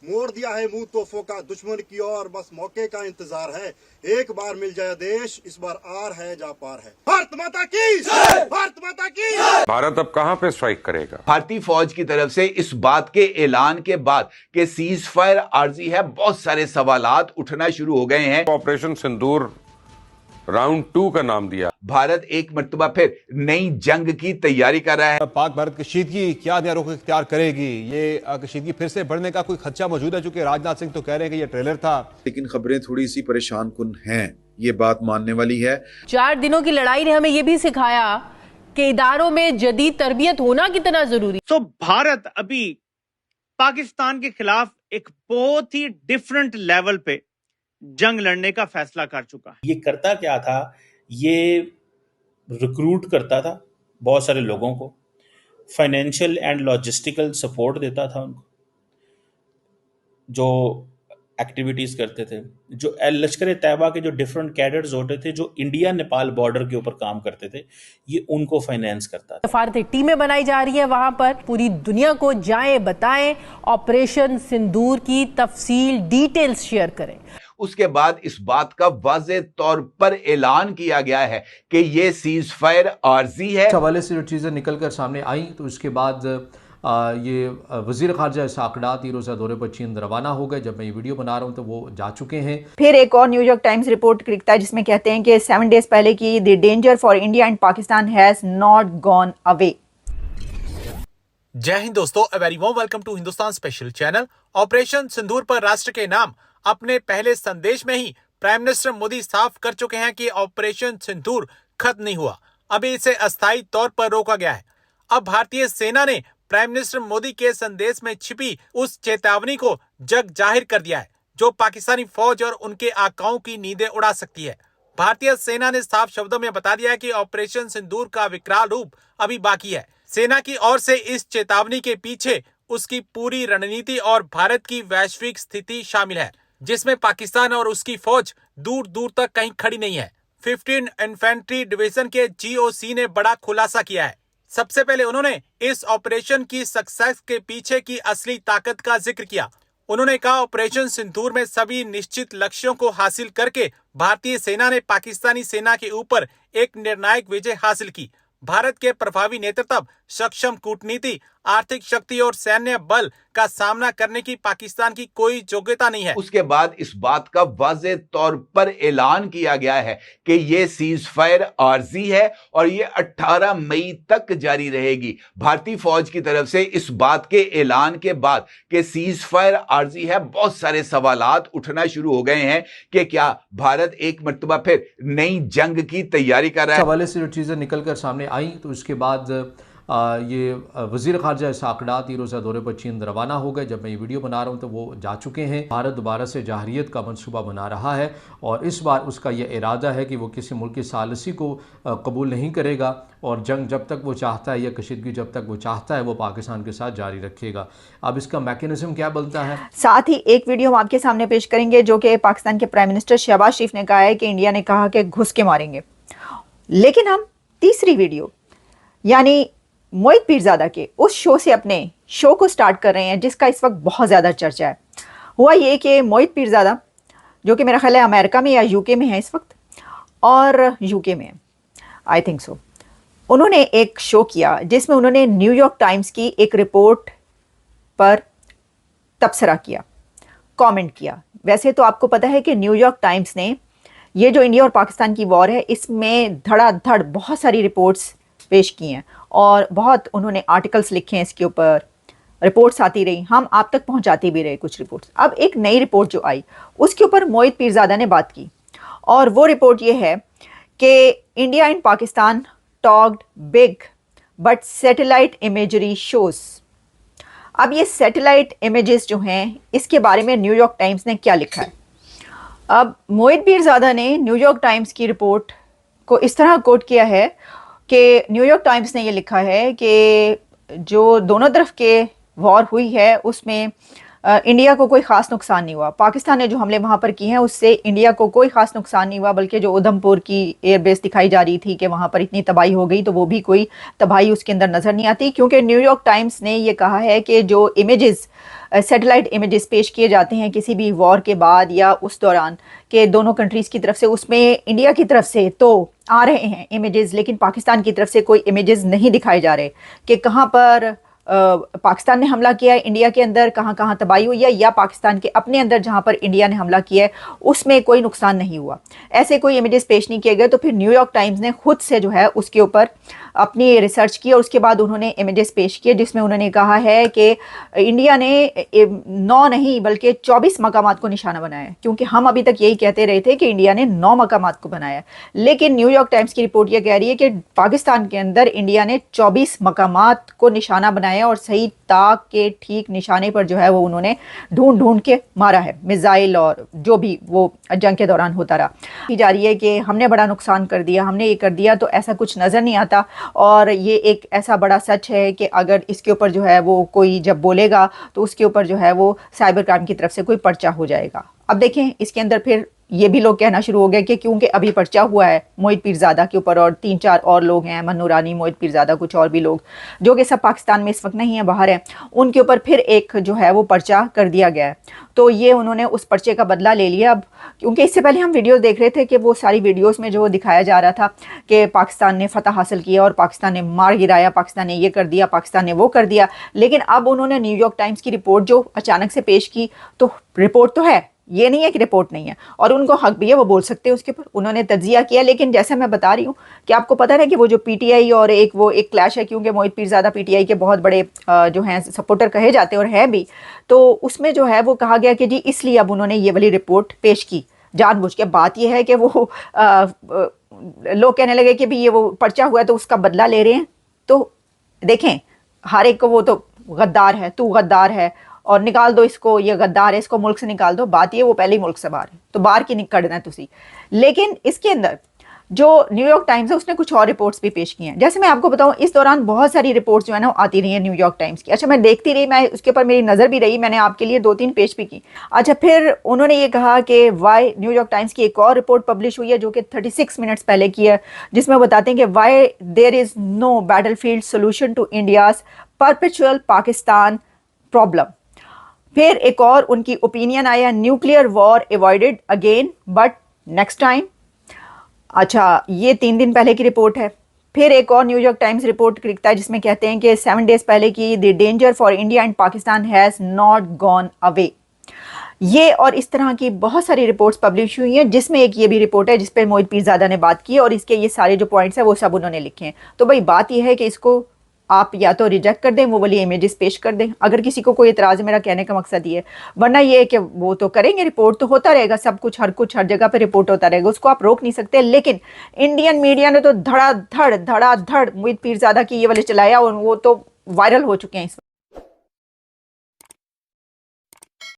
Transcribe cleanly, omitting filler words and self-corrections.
मोड़ दिया है मुंह तोहफों का दुश्मन की ओर, बस मौके का इंतजार है। एक बार मिल जाए देश, इस बार आर है जा पार है। भारत माता की जय! भारत माता की जय! भारत अब कहां पे स्ट्राइक करेगा? भारतीय फौज की तरफ से इस बात के ऐलान के बाद कि सीज फायर आर्जी है, बहुत सारे सवालात उठना शुरू हो गए हैं। ऑपरेशन सिंदूर राउंड 2 का नाम दिया। भारत एक मर्तबा फिर नई जंग की तैयारी कर रहा है। पाक भारत कशीदगी क्या नया रुख इख्तियार करेगी? ये कशीदगी फिर से बढ़ने का कोई खदशा मौजूद है? चूंकि राजनाथ सिंह तो कह रहे हैं कि ये ट्रेलर था, लेकिन खबरें थोड़ी सी परेशान कुन हैं, ये बात मानने वाली है। 4 दिनों की लड़ाई ने हमें ये भी सिखाया कि इदारों में जदीद तरबियत होना कितना जरूरी। तो भारत अभी पाकिस्तान के खिलाफ एक बहुत ही डिफरेंट लेवल पे जंग लड़ने का फैसला कर चुका है। ये करता क्या था? ये रिक्रूट करता था बहुत सारे लोगों को, फाइनेंशियल एंड लॉजिस्टिकल सपोर्ट देता था उनको, जो एक्टिविटीज़ करते थे, जो लश्कर तैयबा के जो डिफरेंट कैडर्स होते थे जो इंडिया नेपाल बॉर्डर के ऊपर काम करते थे, ये उनको फाइनेंस करता था। सफारती टीमें बनाई जा रही है वहां पर, पूरी दुनिया को जाएं बताएं, ऑपरेशन सिंदूर की तफसील डिटेल्स शेयर करें। उसके बाद इस बात का वाज़े तौर पर ऐलान किया गया है कि ये सीज फायर आर्जी है। इस हवाले से जो चीज़ें निकल कर सामने आई तो उसके बाद ये वज़ीर ख़ारजा इसहाक़ डार 3 रोज़ा दौरे पर चीन रवाना हो गए। जब मैं ये वीडियो बना रहा हूँ तो वो जा चुके हैं। फिर एक और न्यूयॉर्क टाइम्स रिपोर्ट लिखता है जिसमें कहते हैं कि 7 डेज पहले की the danger for India and Pakistan has not gone away. Jai Hind दोस्तों, a very warm welcome to Hindustan special channel. Operation Sindoor पर राष्ट्र के नाम अपने पहले संदेश में ही प्राइम मिनिस्टर मोदी साफ कर चुके हैं कि ऑपरेशन सिंदूर खत्म नहीं हुआ, अभी इसे अस्थायी तौर पर रोका गया है। अब भारतीय सेना ने प्राइम मिनिस्टर मोदी के संदेश में छिपी उस चेतावनी को जग जाहिर कर दिया है जो पाकिस्तानी फौज और उनके आकाओं की नींदें उड़ा सकती है। भारतीय सेना ने साफ शब्दों में बता दिया कि ऑपरेशन सिंदूर का विकराल रूप अभी बाकी है। सेना की ओर से इस चेतावनी के पीछे उसकी पूरी रणनीति और भारत की वैश्विक स्थिति शामिल है, जिसमें पाकिस्तान और उसकी फौज दूर दूर तक कहीं खड़ी नहीं है। 15 इन्फेंट्री डिवीजन के GOC ने बड़ा खुलासा किया है। सबसे पहले उन्होंने इस ऑपरेशन की सक्सेस के पीछे की असली ताकत का जिक्र किया। उन्होंने कहा, ऑपरेशन सिंदूर में सभी निश्चित लक्ष्यों को हासिल करके भारतीय सेना ने पाकिस्तानी सेना के ऊपर एक निर्णायक विजय हासिल की। भारत के प्रभावी नेतृत्व, सक्षम कूटनीति, आर्थिक शक्ति और सैन्य बल का सामना करने की पाकिस्तान की कोई योग्यता नहीं है। उसके बाद इस बात का वाज़े तौर पर ऐलान किया गया है कि ये सीज फायर आर्जी है और ये 18 मई तक जारी रहेगी। भारतीय फौज की तरफ से इस बात के ऐलान के बाद कि सीज फायर आर्जी है, बहुत सारे सवालात उठना शुरू हो गए हैं कि क्या भारत एक मर्तबा फिर नई जंग की तैयारी कर रहा है। इस हवाले से जो चीज़ें निकल कर सामने आई तो उसके बाद ये वज़ीर ख़ारजा इसहाक़ डार 3 रोज़ा दौरे पर चीन रवाना हो गए। जब मैं ये वीडियो बना रहा हूँ तो वो जा चुके हैं। भारत दोबारा से जाहरियत का मंसूबा बना रहा है और इस बार उसका ये इरादा है कि वो किसी मुल्क की सालिसी को कबूल नहीं करेगा और जंग जब तक वो चाहता है या कशीदगी जब तक वो चाहता है वो पाकिस्तान के साथ जारी रखेगा। अब इसका मैकेनिज्म क्या बनता है? साथ ही एक वीडियो हम आपके सामने पेश करेंगे जो कि पाकिस्तान के प्राइम मिनिस्टर शहबाज शरीफ ने कहा है कि इंडिया ने कहा कि घुस के मारेंगे। लेकिन हम तीसरी वीडियो यानी मोहित पीरजादा के उस शो से अपने शो को स्टार्ट कर रहे हैं जिसका इस वक्त बहुत ज़्यादा चर्चा है। हुआ ये कि मोहित पीरजादा जो कि मेरा ख्याल है अमेरिका में या यूके में है इस वक्त, और यूके में है आई थिंक सो, उन्होंने एक शो किया जिसमें उन्होंने न्यूयॉर्क टाइम्स की एक रिपोर्ट पर तबसरा किया, कमेंट किया। वैसे तो आपको पता है कि न्यूयॉर्क टाइम्स ने ये जो इंडिया और पाकिस्तान की वॉर है इसमें धड़ाधड़ बहुत सारी रिपोर्ट्स पेश की हैं और बहुत उन्होंने आर्टिकल्स लिखे हैं इसके ऊपर, रिपोर्ट्स आती रही, हम आप तक पहुंचाते भी रहे कुछ रिपोर्ट्स। अब एक नई रिपोर्ट जो आई उसके ऊपर मोहित पीरजादा ने बात की और वो रिपोर्ट ये है कि India and Pakistan talked big but satellite imagery shows. अब ये सैटेलाइट इमेजेस जो हैं इसके बारे में न्यूयॉर्क टाइम्स ने क्या लिखा है। अब मोहित पीरजादा ने न्यूयॉर्क टाइम्स की रिपोर्ट को इस तरह कोट किया है कि न्यूयॉर्क टाइम्स ने ये लिखा है कि जो दोनों तरफ के वॉर हुई है उसमें इंडिया को कोई ख़ास नुकसान नहीं हुआ। पाकिस्तान ने जो हमले वहाँ पर किए हैं उससे इंडिया को कोई ख़ास नुकसान नहीं हुआ, बल्कि जो उधमपुर की एयरबेस दिखाई जा रही थी कि वहाँ पर इतनी तबाही हो गई तो वो भी कोई तबाही उसके अंदर नज़र नहीं आती, क्योंकि न्यूयॉर्क टाइम्स ने ये कहा है कि जो इमेजेस سیٹلائٹ امیجز پیش کیے جاتے ہیں کسی بھی وار کے بعد یا اس دوران کہ دونوں کنٹریز کی طرف سے، اس میں انڈیا کی طرف سے تو آ رہے ہیں امیجز، لیکن پاکستان کی طرف سے کوئی امیجز نہیں دکھائے جا رہے کہ کہاں پر پاکستان نے حملہ کیا ہے انڈیا کے اندر، کہاں کہاں تباہی ہوئی ہے، یا پاکستان کے اپنے اندر جہاں پر انڈیا نے حملہ کیا ہے اس میں کوئی نقصان نہیں ہوا، ایسے کوئی امیجز پیش نہیں کیے گئے۔ تو پھر نیو یارک ٹائمز نے خود سے جو ہے اس کے اوپر اپنی ریسرچ کی اور اس کے بعد انہوں نے امیجز پیش کیے جس میں انہوں نے کہا ہے کہ انڈیا نے 9 نہیں بلکہ 24 مقامات کو نشانہ بنایا ہے، کیونکہ ہم ابھی تک یہی کہتے رہے تھے کہ انڈیا نے 9 مقامات کو بنایا ہے، لیکن نیو یارک ٹائمز کی رپورٹ یہ کہہ رہی ہے کہ پاکستان کے اندر انڈیا نے 24 مقامات کو نشانہ بنایا اور صحیح تاک کے ٹھیک نشانے پر جو ہے وہ انہوں نے ڈھونڈ کے مارا ہے، میزائل اور جو بھی وہ جنگ کے دوران ہوتا رہا۔ کی جا رہی ہے کہ ہم نے بڑا نقصان کر دیا، ہم نے یہ کر دیا، تو ایسا کچھ نظر نہیں آتا، اور یہ ایک ایسا بڑا سچ ہے کہ اگر اس کے اوپر جو ہے وہ کوئی جب بولے گا تو اس کے اوپر جو ہے وہ سائبر کرائم کی طرف سے کوئی پرچہ ہو جائے گا۔ اب دیکھیں اس کے اندر پھر یہ بھی لوگ کہنا شروع ہو گئے کہ کیونکہ ابھی پرچہ ہوا ہے موہت پیرزادہ کے اوپر اور 3-4 اور لوگ ہیں، احمد نورانی، موہت پیرزادہ، کچھ اور بھی لوگ جو کہ سب پاکستان میں اس وقت نہیں ہیں، باہر ہیں، ان کے اوپر پھر ایک جو ہے وہ پرچہ کر دیا گیا ہے، تو یہ انہوں نے اس پرچے کا بدلہ لے لیا۔ اب کیونکہ اس سے پہلے ہم ویڈیوز دیکھ رہے تھے کہ وہ ساری ویڈیوز میں جو دکھایا جا رہا تھا کہ پاکستان نے فتح حاصل کیا اور پاکستان نے مار گرایا، پاکستان نے یہ کر دیا، پاکستان نے وہ کر دیا، لیکن اب انہوں نے نیو یارک ٹائمز کی رپورٹ جو اچانک سے پیش کی، تو رپورٹ تو ہے، یہ نہیں ہے کہ رپورٹ نہیں ہے، اور ان کو حق بھی ہے، وہ بول سکتے ہیں اس کے اوپر، انہوں نے تجزیہ کیا، لیکن جیسے میں بتا رہی ہوں کہ آپ کو پتہ ہے کہ وہ جو پی ٹی آئی اور ایک کلیش ہے، کیونکہ Mohit Pirzada P T I کے بہت بڑے جو ہیں سپورٹر کہے جاتے ہیں اور ہیں بھی، تو اس میں جو ہے وہ کہا گیا کہ جی اس لیے اب انہوں نے یہ والی رپورٹ پیش کی جان بوجھ کے۔ بات یہ ہے کہ وہ لوگ کہنے لگے کہ بھی یہ وہ پرچہ ہوا ہے تو اس کا بدلہ لے رہے ہیں، تو دیکھیں ہر ایک کو وہ تو غدار ہے، تو غدار ہے اور نکال دو اس کو، یہ غدار ہے، اس کو ملک سے نکال دو، بات یہ وہ پہلے ہی ملک سے باہر ہے تو باہر کی نکڑنا ہے تسی۔ لیکن اس کے اندر جو نیو یارک ٹائمز ہے اس نے کچھ اور رپورٹس بھی پیش کی ہیں، جیسے میں آپ کو بتاؤں اس دوران بہت ساری رپورٹس جو ہے نا آتی رہی ہیں نیو یارک ٹائمز کی، اچھا میں دیکھتی رہی، میں اس کے اوپر میری نظر بھی رہی، میں نے آپ کے لیے 2-3 پیش بھی کی۔ اچھا پھر انہوں نے یہ کہا کہ وائی نیو یارک ٹائمز کی ایک اور رپورٹ پبلش ہوئی ہے جو کہ 36 منٹس پہلے کی ہے، جس میں بتاتے ہیں کہ why there is no battlefield solution to India's perpetual Pakistan problem. پھر ایک اور ان کی اوپینین آیا، nuclear war avoided again but next time. اچھا یہ 3 دن پہلے کی رپورٹ ہے۔ پھر ایک اور نیو یارک ٹائمز رپورٹ لکھتا ہے جس میں کہتے ہیں کہ 7 days پہلے کی the danger for India and Pakistan has not gone away. یہ اور اس طرح کی بہت ساری رپورٹس پبلش ہوئی ہیں، جس میں ایک یہ بھی رپورٹ ہے جس پہ موہت پیرزادہ نے بات کی، اور اس کے یہ سارے جو پوائنٹس ہیں وہ سب انہوں نے لکھے ہیں۔ تو بھائی بات یہ ہے کہ اس کو آپ یا تو ریجیکٹ کر دیں، وہ والی امیجز پیش کر دیں اگر کسی کو کوئی اعتراض ہے، میرا کہنے کا مقصد یہ ہے، ورنہ یہ ہے کہ وہ تو کریں گے، رپورٹ تو ہوتا رہے گا، سب کچھ ہر جگہ پہ رپورٹ ہوتا رہے گا، اس کو آپ روک نہیں سکتے۔ لیکن انڈین میڈیا نے تو دھڑا دھڑ موہت پیرزادہ کی یہ والے چلایا اور وہ تو وائرل ہو چکے ہیں اس وقت۔